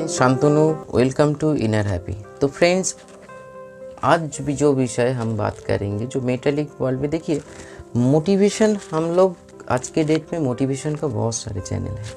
मैं Shantanu, welcome to inner happy. तो friends, आज भी जो विषय हम बात करेंगे जो मेटालिक वर्ल्ड में, देखिए मोटिवेशन, हम लोग आज के डेट में मोटिवेशन का बहुत सारे चैनल हैं।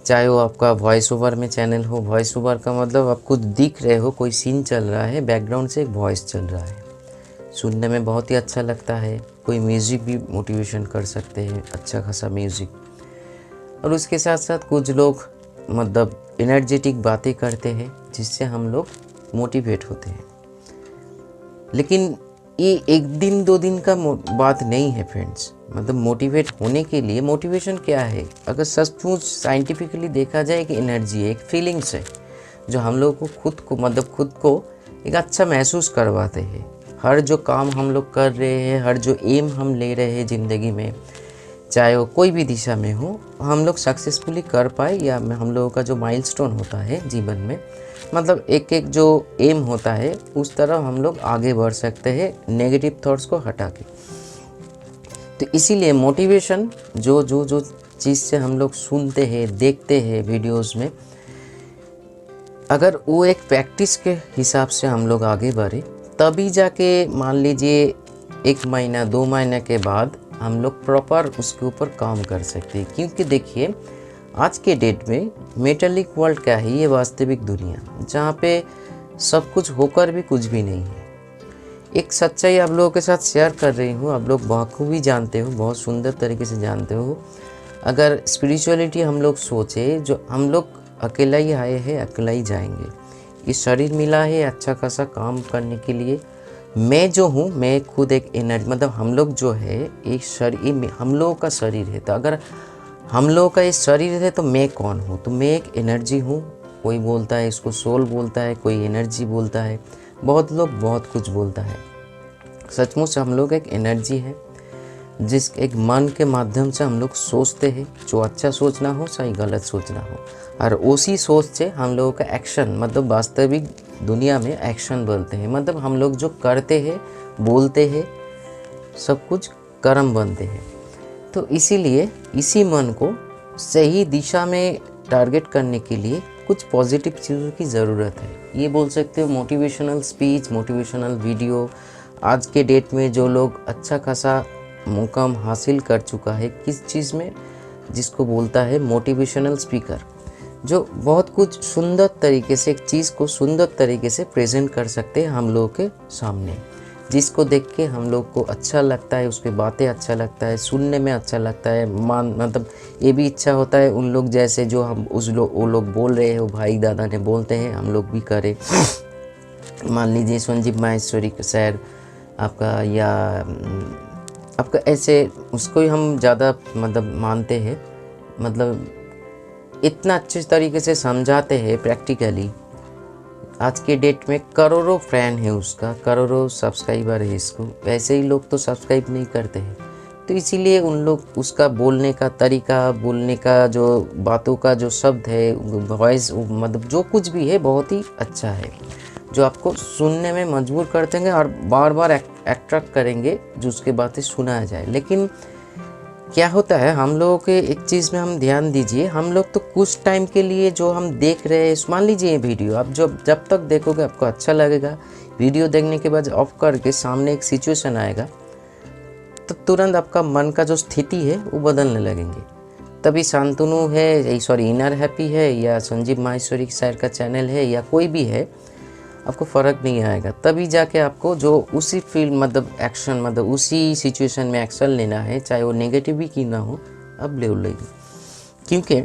चाहे वो आपका वॉइस ओवर में चैनल हो, वॉइस ओवर का मतलब आप खुद दिख रहे हो, कोई सीन चल रहा है, बैकग्राउंड से एक वॉइस चल रहा है, सुनने में बहुत ही अच्छा लगता है। कोई म्यूज़िक भी मोटिवेशन कर सकते हैं, अच्छा खासा म्यूज़िक। और उसके साथ साथ कुछ लोग मतलब एनर्जेटिक बातें करते हैं जिससे हम लोग मोटिवेट होते हैं। लेकिन ये एक दिन दो दिन का बात नहीं है फ्रेंड्स। मतलब मोटिवेट होने के लिए, मोटिवेशन क्या है, अगर सचमुच साइंटिफिकली देखा जाए कि एनर्जी है, एक फीलिंग्स है जो हम लोग को खुद को एक अच्छा महसूस करवाते हैं। हर जो काम हम लोग कर रहे हैं, हर जो एम हम ले रहे हैं ज़िंदगी में, चाहे वो कोई भी दिशा में हो, हम लोग सक्सेसफुली कर पाए, या हम लोगों का जो माइलस्टोन होता है जीवन में, मतलब एक एक जो एम होता है, उस तरह हम लोग आगे बढ़ सकते हैं नेगेटिव थॉट्स को हटा के। तो इसीलिए मोटिवेशन जो चीज़ से हम लोग सुनते हैं, देखते हैं वीडियोस में, अगर वो एक प्रैक्टिस के हिसाब से हम लोग आगे बढ़े, तभी जाके मान लीजिए 1 महीना 2 महीने के बाद हम लोग प्रॉपर उसके ऊपर काम कर सकते हैं। क्योंकि देखिए आज के डेट में मेटालिक वर्ल्ड क्या है, ये वास्तविक दुनिया जहाँ पे सब कुछ होकर भी कुछ भी नहीं है। एक सच्चाई आप लोगों के साथ शेयर कर रही हूँ, आप लोग बखूबी जानते हो, बहुत सुंदर तरीके से जानते हो। अगर स्पिरिचुअलिटी हम लोग सोचे, जो हम लोग अकेला ही आए हैं, अकेला ही जाएंगे। ये शरीर मिला है अच्छा खासा काम करने के लिए। मैं जो हूँ, मैं खुद एक एनर्जी, मतलब हम लोग जो है एक शरीर, हम लोगों का शरीर है। तो अगर हम लोगों का ये शरीर है तो मैं कौन हूँ? तो मैं एक एनर्जी हूँ। कोई बोलता है इसको सोल बोलता है, कोई एनर्जी बोलता है, बहुत लोग बहुत कुछ बोलता है। सचमुच हम लोग एक एनर्जी है, जिस एक मन के माध्यम से हम लोग सोचते हैं, जो अच्छा सोचना हो चाहे गलत सोचना हो, और उसी सोच से हम लोगों का एक्शन, मतलब वास्तविक दुनिया में एक्शन बोलते हैं, मतलब हम लोग जो करते हैं, बोलते हैं, सब कुछ कर्म बनते हैं। तो इसीलिए इसी मन को सही दिशा में टारगेट करने के लिए कुछ पॉजिटिव चीज़ों की ज़रूरत है। ये बोल सकते हो मोटिवेशनल स्पीच, मोटिवेशनल वीडियो। आज के डेट में जो लोग अच्छा खासा मुकाम हासिल कर चुका है किस चीज़ में, जिसको बोलता है मोटिवेशनल स्पीकर, जो बहुत कुछ सुंदर तरीके से, एक चीज़ को सुंदर तरीके से प्रेजेंट कर सकते हैं हम लोगों के सामने, जिसको देख के हम लोग को अच्छा लगता है, उसकी बातें अच्छा लगता है, सुनने में अच्छा लगता है, मतलब ये भी इच्छा होता है उन लोग जैसे जो हम वो लोग बोल रहे हो, भाई दादा ने बोलते हैं, हम लोग भी करें। मान लीजिए संजीव माहेश्वरी सर आपका, या आपका ऐसे, उसको ही हम ज़्यादा मतलब मानते हैं, मतलब इतना अच्छे तरीके से समझाते हैं प्रैक्टिकली। आज के डेट में करोड़ों फैन है उसका, करोड़ों सब्सक्राइबर है इसको, वैसे ही लोग तो सब्सक्राइब नहीं करते हैं। तो इसीलिए उन लोग, उसका बोलने का तरीका, बोलने का जो बातों का जो शब्द है, वॉइस, मतलब जो कुछ भी है बहुत ही अच्छा है, जो आपको सुनने में मजबूर कर देंगे और बार बार अट्रैक्ट करेंगे जो उसके बातें सुनाया जाए। लेकिन क्या होता है, हम लोगों के एक चीज़ में हम ध्यान दीजिए, हम लोग तो कुछ टाइम के लिए जो हम देख रहे हैं, मान लीजिए ये वीडियो आप जब तक देखोगे आपको अच्छा लगेगा। वीडियो देखने के बाद ऑफ करके सामने एक सिचुएशन आएगा तो तुरंत आपका मन का जो स्थिति है वो बदलने लगेंगे। तभी शांतनु है, सॉरी इनर हैप्पी है, या संजीव माहेश्वरी सर का चैनल है, या कोई भी है, आपको फ़र्क नहीं आएगा। तभी जाके आपको जो उसी फील्ड, मतलब एक्शन, मतलब उसी सिचुएशन में एक्शन लेना है, चाहे वो नेगेटिव भी क्यों ना हो, अब ले लेगी। क्योंकि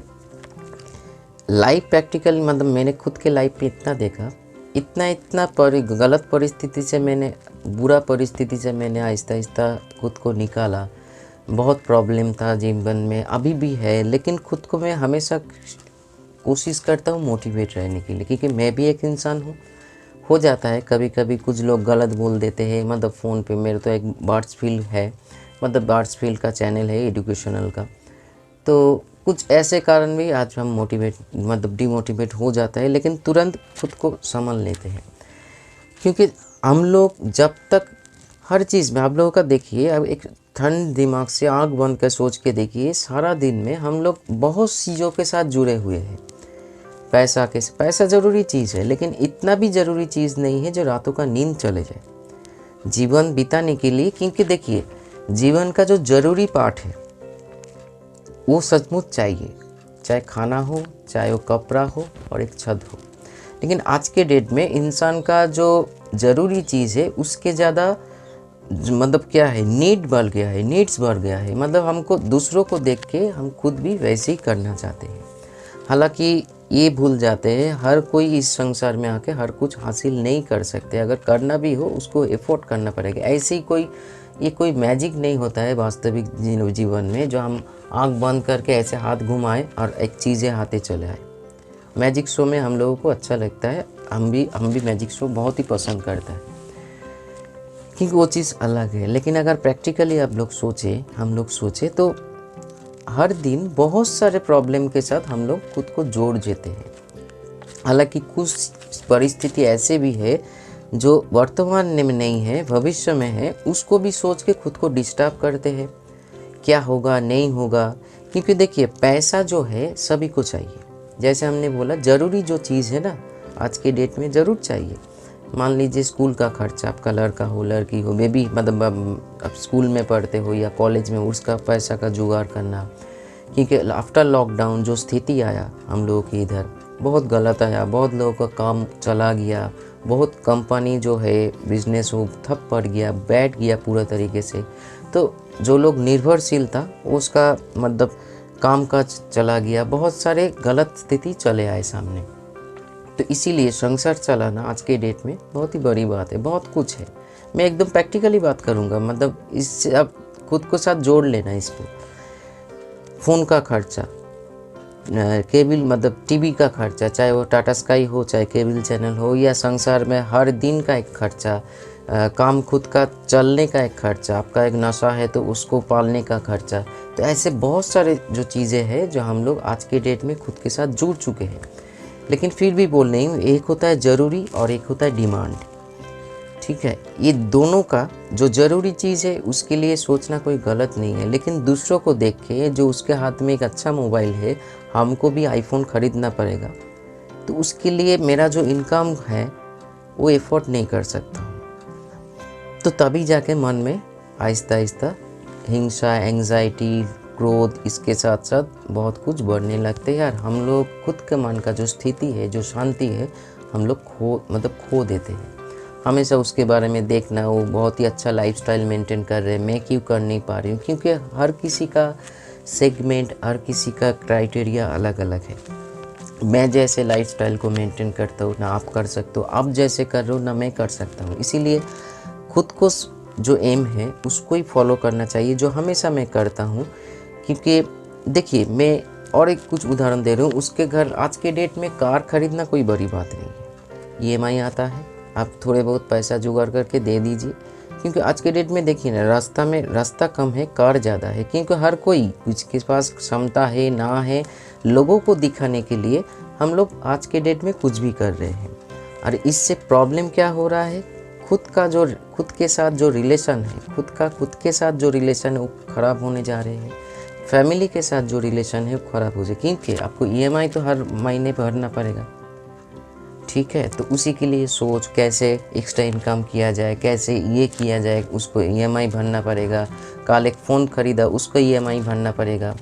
लाइफ प्रैक्टिकल, मतलब मैंने खुद के लाइफ में इतना देखा, इतना गलत परिस्थिति से, मैंने बुरा परिस्थिति से मैंने आहिस्ता आहिस्ता खुद को निकाला। बहुत प्रॉब्लम था जीवन में, अभी भी है, लेकिन खुद को मैं हमेशा कोशिश करता हूँ मोटिवेट रहने के लिए, क्योंकि मैं भी एक इंसान हूँ। हो जाता है कभी कभी कुछ लोग गलत बोल देते हैं, मतलब फ़ोन पे। मेरे तो एक बर्ड्सफील्ड है, मतलब बर्ड्सफील्ड का चैनल है एजुकेशनल का। तो कुछ ऐसे कारण भी आज हम मतलब डिमोटिवेट हो जाता है, लेकिन तुरंत खुद को संभाल लेते हैं। क्योंकि हम लोग जब तक हर चीज़ में, आप लोगों का देखिए, अब एक ठंड दिमाग से आँख बंद कर सोच के देखिए, सारा दिन में हम लोग बहुत चीज़ों के साथ जुड़े हुए हैं। पैसा कैसे, पैसा ज़रूरी चीज़ है लेकिन इतना भी ज़रूरी चीज़ नहीं है जो रातों का नींद चले जाए जीवन बिताने के लिए। क्योंकि देखिए जीवन का जो ज़रूरी पार्ट है वो सचमुच चाहिए, चाहे खाना हो, चाहे वो कपड़ा हो और एक छत हो। लेकिन आज के डेट में इंसान का जो ज़रूरी चीज़ है उसके ज़्यादा मतलब क्या है, नीड बढ़ गया है, नीड्स बढ़ गया है। मतलब हमको दूसरों को देख के हम खुद भी वैसे ही करना चाहते हैं। हालांकि ये भूल जाते हैं हर कोई इस संसार में आके हर कुछ हासिल नहीं कर सकते। अगर करना भी हो उसको एफोर्ड करना पड़ेगा। ऐसे ही ये कोई मैजिक नहीं होता है वास्तविक जीवन में जो हम आंख बंद करके ऐसे हाथ घुमाएं और एक चीज़ें हाथे चले आए। मैजिक शो में हम लोगों को अच्छा लगता है, हम भी मैजिक शो बहुत ही पसंद करता है क्योंकि वो चीज़ अलग है। लेकिन अगर प्रैक्टिकली हम लोग सोचें तो हर दिन बहुत सारे प्रॉब्लम के साथ हम लोग खुद को जोड़ देते हैं। हालांकि कुछ परिस्थिति ऐसे भी है जो वर्तमान में नहीं है, भविष्य में है, उसको भी सोच के खुद को डिस्टर्ब करते हैं, क्या होगा नहीं होगा। क्योंकि देखिए पैसा जो है सभी को चाहिए। जैसे हमने बोला ज़रूरी जो चीज़ है ना आज के डेट में ज़रूर चाहिए। मान लीजिए स्कूल का खर्चा, आपका लड़का हो लड़की हो, बेबी मतलब अब स्कूल में पढ़ते हो या कॉलेज में, उसका पैसा का जुगाड़ करना। क्योंकि आफ्टर लॉकडाउन जो स्थिति आया हम लोगों के इधर बहुत गलत आया, बहुत लोगों का काम चला गया, बहुत कंपनी जो है बिजनेस वो ठप पड़ गया, बैठ गया पूरा तरीके से। तो जो लोग निर्भरशील था उसका मतलब काम काज चला गया, बहुत सारे गलत स्थिति चले आए सामने। तो इसीलिए संसार चलाना आज के डेट में बहुत ही बड़ी बात है, बहुत कुछ है। मैं एकदम प्रैक्टिकली बात करूँगा, मतलब इससे आप खुद को साथ जोड़ लेना। इसको फ़ोन का खर्चा, केबल मतलब टीवी का खर्चा, चाहे वो टाटा स्काई हो, चाहे केबल चैनल हो, या संसार में हर दिन का एक खर्चा, काम खुद का चलने का एक खर्चा, आपका एक नशा है तो उसको पालने का खर्चा। तो ऐसे बहुत सारे जो चीज़ें हैं जो हम लोग आज के डेट में खुद के साथ जुड़ चुके हैं। लेकिन फिर भी बोल रही हूँ, एक होता है ज़रूरी और एक होता है डिमांड। ठीक है, ये दोनों का जो ज़रूरी चीज़ है उसके लिए सोचना कोई गलत नहीं है। लेकिन दूसरों को देख के जो उसके हाथ में एक अच्छा मोबाइल है, हमको भी आईफोन ख़रीदना पड़ेगा, तो उसके लिए मेरा जो इनकम है वो एफोर्ड नहीं कर सकता। तो तभी जाके मन में आहिस्ता आहिस्ता हिंसा, एंग्जाइटी, क्रोध, इसके साथ साथ बहुत कुछ बढ़ने लगते हैं। यार हम लोग खुद के मन का जो स्थिति है, जो शांति है, हम लोग खो देते हैं। हमेशा उसके बारे में देखना, वो बहुत ही अच्छा लाइफस्टाइल मेंटेन कर रहे हैं, मैं क्यों कर नहीं पा रही हूँ। क्योंकि हर किसी का सेगमेंट, हर किसी का क्राइटेरिया अलग अलग है। मैं जैसे लाइफस्टाइल को मेंटेन करता हूँ ना आप कर सकते हो, आप जैसे कर रहे हो ना मैं कर सकता हूँ। इसीलिए खुद को जो एम है उसको ही फॉलो करना चाहिए, जो हमेशा मैं करता हूँ। क्योंकि देखिए मैं और एक कुछ उदाहरण दे रहा हूँ, उसके घर आज के डेट में कार खरीदना कोई बड़ी बात नहीं है। EMI आता है, आप थोड़े बहुत पैसा जुगाड़ करके दे दीजिए। क्योंकि आज के डेट में देखिए ना, रास्ता कम है, कार ज़्यादा है। क्योंकि हर कोई कुछ के पास क्षमता है ना है, लोगों को दिखाने के लिए हम लोग आज के डेट में कुछ भी कर रहे हैं। और इससे प्रॉब्लम क्या हो रहा है, खुद के साथ जो रिलेशन है, खुद के साथ जो रिलेशन है वो ख़राब होने जा रहे हैं। फैमिली के साथ जो रिलेशन है वो ख़राब हो जाए। क्योंकि आपको EMI तो हर महीने भरना पड़ेगा। ठीक है, तो उसी के लिए सोच कैसे एक्स्ट्रा इनकम किया जाए, कैसे ये किया जाए, उसको EMI भरना पड़ेगा। कल एक फ़ोन ख़रीदा, उसको EMI भरना पड़ेगा।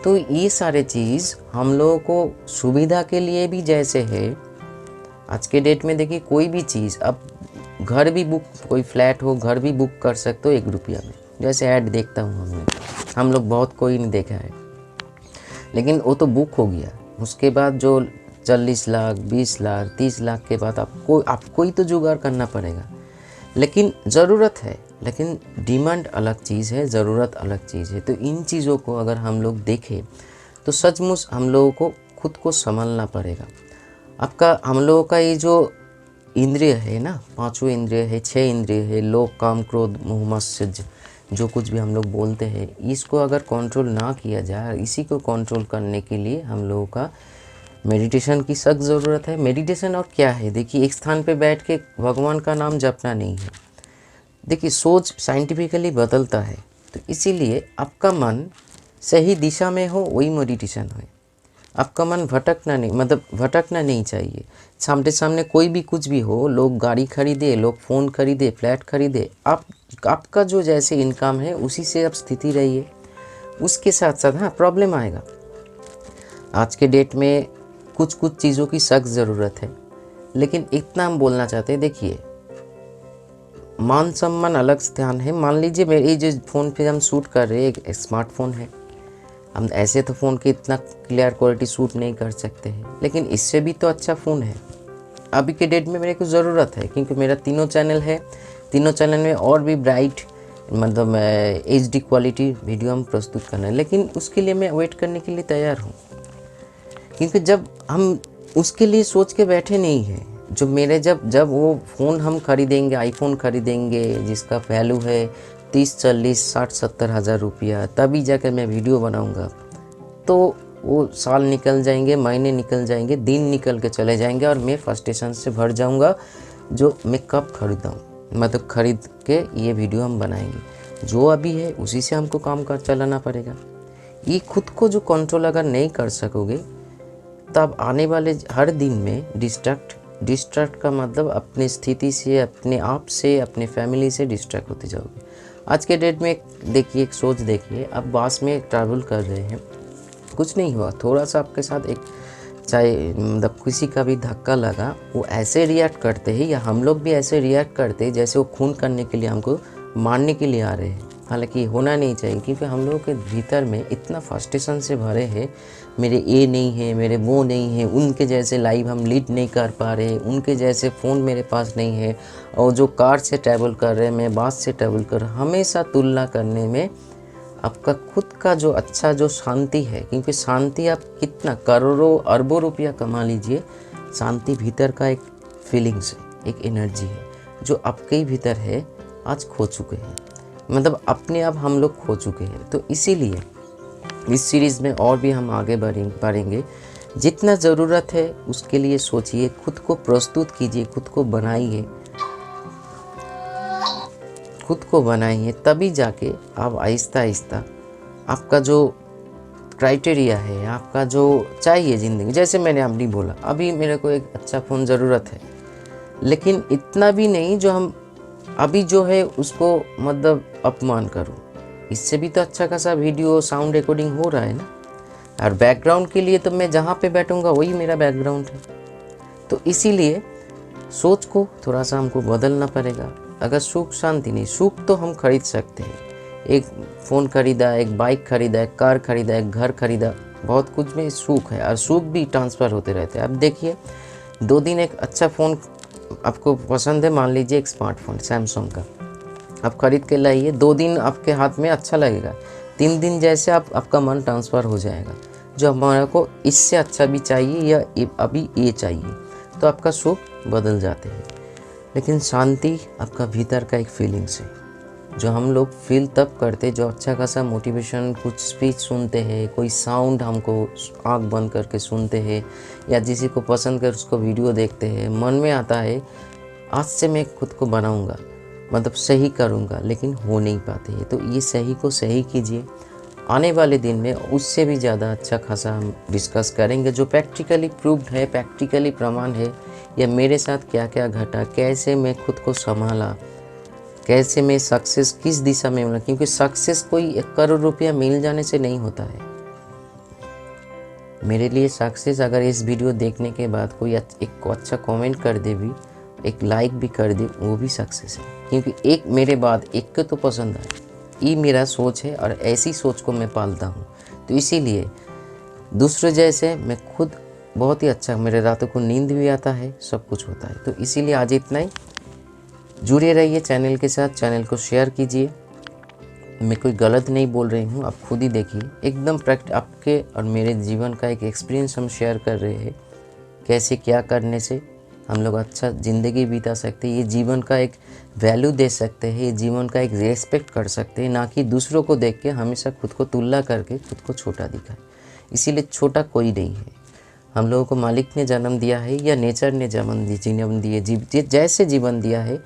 तो ये सारे चीज़ हम लोगों को सुविधा के लिए भी जैसे है। आज के डेट में देखिए कोई भी चीज़, अब घर भी बुक, कोई फ्लैट हो, घर भी बुक कर सकते हो 1 रुपया में। जैसे ऐड देखता हूँ हम लोग बहुत कोई नहीं देखा है, लेकिन वो तो बुक हो गया। उसके बाद जो 40 लाख, 20 लाख, 30 लाख के बाद आपको ही तो जुगाड़ करना पड़ेगा। लेकिन ज़रूरत है, लेकिन डिमांड अलग चीज़ है, ज़रूरत अलग चीज़ है। तो इन चीज़ों को अगर हम लोग देखें तो सचमुच हम लोगों को खुद को संभालना पड़ेगा। हम लोगों का ये जो इंद्रिय है ना, 5 इंद्रिय है, 6 इंद्रिय है, लोभ, काम, क्रोध, मोह, मत्सर्य, जो कुछ भी हम लोग बोलते हैं, इसको अगर कंट्रोल ना किया जाए, इसी को कंट्रोल करने के लिए हम लोगों का मेडिटेशन की सख्त ज़रूरत है। मेडिटेशन और क्या है, देखिए एक स्थान पे बैठ के भगवान का नाम जपना नहीं है। देखिए सोच साइंटिफिकली बदलता है, तो इसीलिए आपका मन सही दिशा में हो वही मेडिटेशन हो। आपका मन भटकना नहीं, मतलब भटकना नहीं चाहिए। सामने सामने कोई भी कुछ भी हो, लोग गाड़ी खरीदे, लोग फ़ोन खरीदे, फ्लैट खरीदे, आपका जो जैसे इनकम है उसी से आप स्थिति रहिए। उसके साथ साथ हाँ प्रॉब्लम आएगा। आज के डेट में कुछ कुछ चीज़ों की सख्त ज़रूरत है, लेकिन इतना हम बोलना चाहते हैं, देखिए मान सम्मान अलग स्थान है। मान लीजिए मेरे जो फ़ोन पे हम शूट कर रहे हैं एक स्मार्टफोन है, हम ऐसे तो फ़ोन की इतना क्लियर क्वालिटी शूट नहीं कर सकते हैं, लेकिन इससे भी तो अच्छा फ़ोन है। अभी के डेट में मेरे को ज़रूरत है, क्योंकि मेरा 3 चैनल है, 3 चैनल में और भी ब्राइट मतलब HD क्वालिटी वीडियो हम प्रस्तुत करना है, लेकिन उसके लिए मैं वेट करने के लिए तैयार हूँ। क्योंकि जब हम उसके लिए सोच के बैठे नहीं हैं, जो मेरे जब वो फ़ोन हम खरीदेंगे, आईफोन खरीदेंगे जिसका वैल्यू है 30, 40, 60, 70 हज़ार रुपया, तभी जाकर मैं वीडियो बनाऊंगा, तो वो साल निकल जाएंगे, महीने निकल जाएंगे, दिन निकल के चले जाएंगे, और मैं फ्रस्ट्रेशन से भर जाऊंगा जो मैं कब खरीदाऊँ, मतलब ख़रीद के ये वीडियो हम बनाएंगे। जो अभी है उसी से हमको काम कर चलाना पड़ेगा। ये खुद को जो कंट्रोल अगर नहीं कर सकोगे, तब आने वाले हर दिन में डिस्ट्रैक्ट का मतलब अपनी स्थिति से, अपने आप से, अपने फैमिली से डिस्ट्रैक्ट होते जाओगे। आज के डेट में देखिए, एक सोच देखिए, अब बस में ट्रैवल कर रहे हैं, कुछ नहीं हुआ, थोड़ा सा आपके साथ एक चाहे मतलब किसी का भी धक्का लगा, वो ऐसे रिएक्ट करते हैं, या हम लोग भी ऐसे रिएक्ट करते हैं जैसे वो खून करने के लिए हमको मारने के लिए आ रहे हैं। हालांकि होना नहीं चाहिए, क्योंकि हम लोगों के भीतर में इतना फ्रस्ट्रेशन से भरे हैं, मेरे ये नहीं है, मेरे वो नहीं है, उनके जैसे लाइव हम लीड नहीं कर पा रहे, उनके जैसे फ़ोन मेरे पास नहीं है, और जो कार से ट्रैवल कर रहे हैं मैं बस से ट्रैवल कर रहा हूँ। हमेशा तुलना करने में आपका खुद का जो अच्छा जो शांति है, क्योंकि शांति आप कितना करोड़ों अरबों रुपया कमा लीजिए, शांति भीतर का एक फीलिंग्स है, एक एनर्जी है जो आपके ही भीतर है, आज खो चुके हैं, मतलब अपने आप हम लोग खो चुके हैं। तो इसीलिए इस सीरीज़ में और भी हम आगे बढ़ेंगे। जितना ज़रूरत है उसके लिए सोचिए, खुद को प्रस्तुत कीजिए, खुद को बनाइए, तभी जाके आप आहिस्ता आहिस्ता आपका जो क्राइटेरिया है, आपका जो चाहिए ज़िंदगी, जैसे मैंने अभी बोला, अभी मेरे को एक अच्छा फ़ोन ज़रूरत है, लेकिन इतना भी नहीं जो हम अभी जो है उसको मतलब अपमान करूं। इससे भी तो अच्छा खासा वीडियो साउंड रिकॉर्डिंग हो रहा है ना, और बैकग्राउंड के लिए तो मैं जहाँ पे बैठूंगा वही मेरा बैकग्राउंड है। तो इसीलिए सोच को थोड़ा सा हमको बदलना पड़ेगा। अगर सुख शांति नहीं, सुख तो हम खरीद सकते हैं, एक फ़ोन खरीदा, एक बाइक खरीदा, एक कार खरीदा, एक घर खरीदा, बहुत कुछ में सुख है, और सुख भी ट्रांसफ़र होते रहते हैं। अब देखिए 2 दिन एक अच्छा फ़ोन आपको पसंद है, मान लीजिए एक स्मार्टफोन सैमसंग का, आप ख़रीद के लाइए, 2 दिन आपके हाथ में अच्छा लगेगा, 3 दिन जैसे आपका मन ट्रांसफ़र हो जाएगा, जो हमारे को इससे अच्छा भी चाहिए या अभी ये चाहिए, तो आपका सुख बदल जाते हैं। लेकिन शांति आपका भीतर का एक फीलिंग्स है, जो हम लोग फील तब करते जो अच्छा खासा मोटिवेशन कुछ स्पीच सुनते हैं, कोई साउंड हमको आँख बंद करके सुनते हैं, या किसी को पसंद कर उसको वीडियो देखते हैं, मन में आता है आज से मैं खुद को बनाऊंगा, मतलब सही करूंगा, लेकिन हो नहीं पाते हैं। तो ये सही को सही कीजिए। आने वाले दिन में उससे भी ज़्यादा अच्छा खासा हम डिस्कस करेंगे, जो प्रैक्टिकली प्रूव्ड है, प्रैक्टिकली प्रमाण है, या मेरे साथ क्या क्या घटा, कैसे मैं खुद को संभाला, कैसे मैं सक्सेस किस दिशा में मिला। क्योंकि सक्सेस कोई 1 करोड़ रुपया मिल जाने से नहीं होता है। मेरे लिए सक्सेस अगर इस वीडियो देखने के बाद कोई एक अच्छा कमेंट कर दे भी, एक लाइक भी कर दे, वो भी सक्सेस है। क्योंकि एक मेरे बाद एक को तो पसंद आए, ये मेरा सोच है, और ऐसी सोच को मैं पालता हूँ। तो इसीलिए दूसरे जैसे मैं खुद बहुत ही अच्छा, मेरे रातों को नींद भी आता है, सब कुछ होता है। तो इसीलिए आज इतना ही। जुड़े रहिए चैनल के साथ, चैनल को शेयर कीजिए। मैं कोई गलत नहीं बोल रही हूँ, आप खुद ही देखिए, एकदम आपके और मेरे जीवन का एक एक्सपीरियंस हम शेयर कर रहे हैं, कैसे क्या करने से हम लोग अच्छा ज़िंदगी बिता सकते हैं, ये जीवन का एक वैल्यू दे सकते हैं, ये जीवन का एक रेस्पेक्ट कर सकते हैं, ना कि दूसरों को देख के हमेशा खुद को तुलना करके खुद को छोटा दिखाए। इसीलिए छोटा कोई नहीं है, हम लोगों को मालिक ने जन्म दिया है, या नेचर ने जन्म दिए, जैसे जीवन दिया है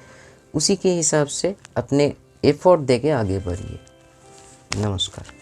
उसी के हिसाब से अपने एफर्ट दे के आगे बढ़िए। नमस्कार।